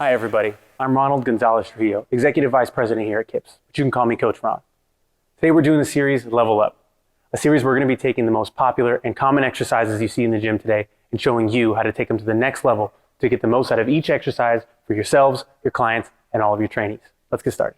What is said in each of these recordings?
Hi everybody, I'm Ronald Gonzalez Trujillo, Executive Vice President here at KIPS, but you can call me Coach Ron. Today we're doing the series Level Up, a series we're going to be taking the most popular and common exercises you see in the gym today and showing you how to take them to the next level to get the most out of each exercise for yourselves, your clients, and all of your trainees. Let's get started.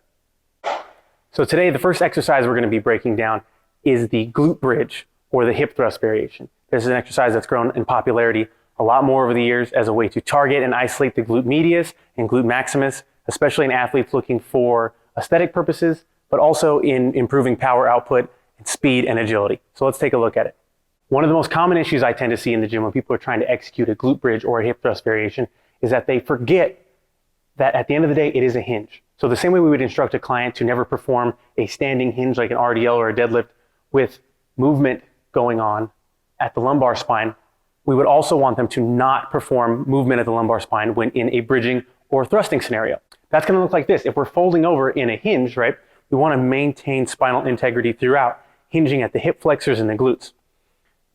So today the first exercise we're going to be breaking down is the glute bridge or the hip thrust variation. This is an exercise that's grown in popularity a lot more over the years as a way to target and isolate the glute medius and glute maximus, especially in athletes looking for aesthetic purposes, but also in improving power output and speed and agility. So let's take a look at it. One of the most common issues I tend to see in the gym when people are trying to execute a glute bridge or a hip thrust variation is that they forget that at the end of the day, it is a hinge. So the same way we would instruct a client to never perform a standing hinge like an RDL or a deadlift with movement going on at the lumbar spine, we would also want them to not perform movement at the lumbar spine when in a bridging or thrusting scenario. That's going to look like this. If we're folding over in a hinge, right, we want to maintain spinal integrity throughout, hinging at the hip flexors and the glutes.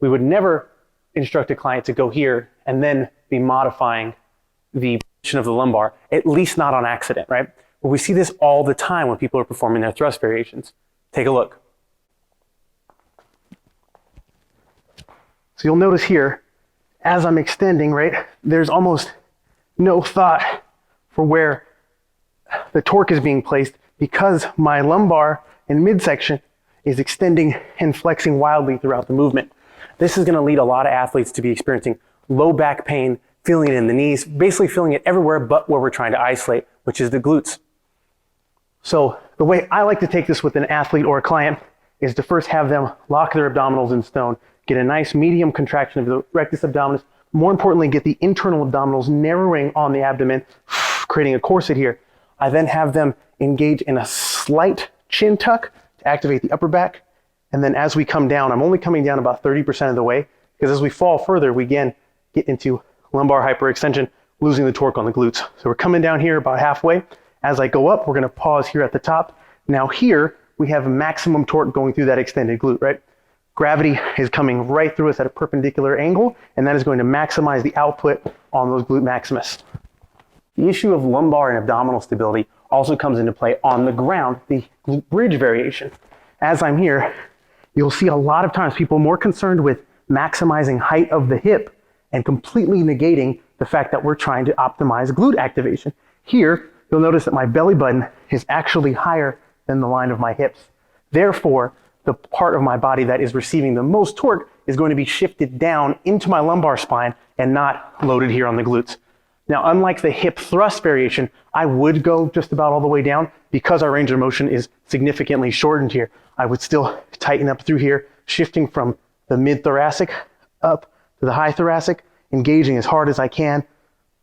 We would never instruct a client to go here and then be modifying the position of the lumbar, at least not on accident, right? But we see this all the time when people are performing their thrust variations. Take a look. So you'll notice here, as I'm extending, right, there's almost no thought for where the torque is being placed because my lumbar and midsection is extending and flexing wildly throughout the movement. This is going to lead a lot of athletes to be experiencing low back pain, feeling it in the knees, basically feeling it everywhere but where we're trying to isolate, which is the glutes. So the way I like to take this with an athlete or a client is to first have them lock their abdominals in stone, get a nice medium contraction of the rectus abdominis. More importantly, get the internal abdominals narrowing on the abdomen, creating a corset here. I then have them engage in a slight chin tuck to activate the upper back. And then as we come down, I'm only coming down about 30% of the way, because as we fall further, we again get into lumbar hyperextension, losing the torque on the glutes. So we're coming down here about halfway. As I go up, we're gonna pause here at the top. Now here, we have maximum torque going through that extended glute, right? Gravity is coming right through us at a perpendicular angle, and that is going to maximize the output on those glute maximus. The issue of lumbar and abdominal stability also comes into play on the ground, the glute bridge variation. As I'm here, you'll see a lot of times people more concerned with maximizing height of the hip and completely negating the fact that we're trying to optimize glute activation. Here, you'll notice that my belly button is actually higher than the line of my hips. Therefore, the part of my body that is receiving the most torque is going to be shifted down into my lumbar spine and not loaded here on the glutes. Now, unlike the hip thrust variation, I would go just about all the way down because our range of motion is significantly shortened here. I would still tighten up through here, shifting from the mid-thoracic up to the high thoracic, engaging as hard as I can,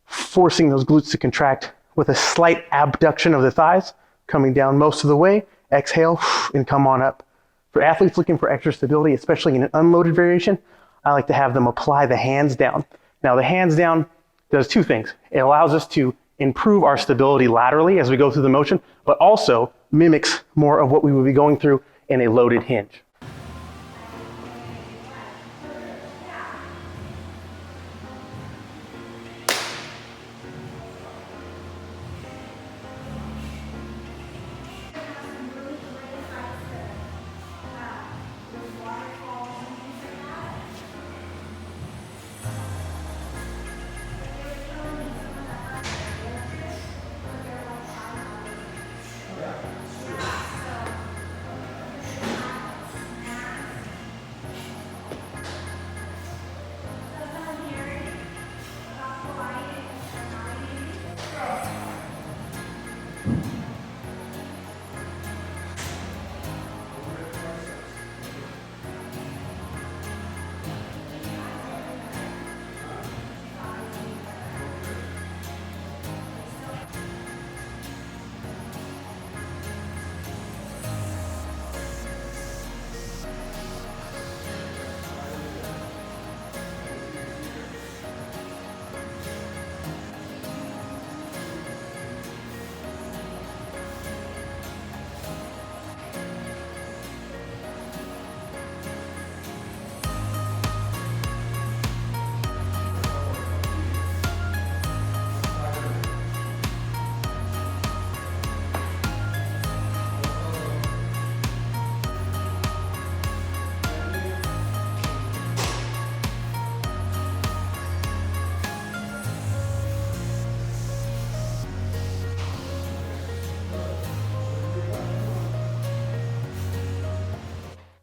forcing those glutes to contract with a slight abduction of the thighs, coming down most of the way, exhale, and come on up. For athletes looking for extra stability, especially in an unloaded variation, I like to have them apply the hands down. Now the hands down does two things. It allows us to improve our stability laterally as we go through the motion, but also mimics more of what we would be going through in a loaded hinge.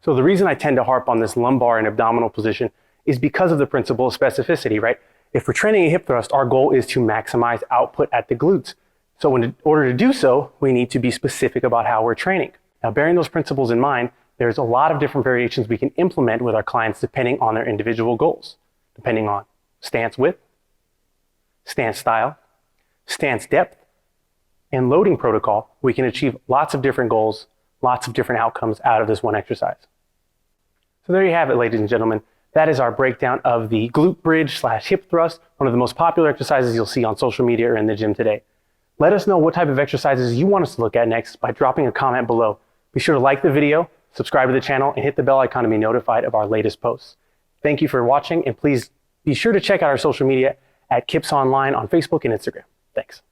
So the reason I tend to harp on this lumbar and abdominal position is because of the principle of specificity, right? If we're training a hip thrust, our goal is to maximize output at the glutes. So in order to do so, we need to be specific about how we're training. Now, bearing those principles in mind, there's a lot of different variations we can implement with our clients depending on their individual goals, depending on stance width, stance style, stance depth, and loading protocol. We can achieve lots of different goals, lots of different outcomes out of this one exercise. So there you have it, ladies and gentlemen. That is our breakdown of the glute bridge / hip thrust, one of the most popular exercises you'll see on social media or in the gym today. Let us know what type of exercises you want us to look at next by dropping a comment below. Be sure to like the video, subscribe to the channel, and hit the bell icon to be notified of our latest posts. Thank you for watching, and please be sure to check out our social media at KIPS Online on Facebook and Instagram. Thanks.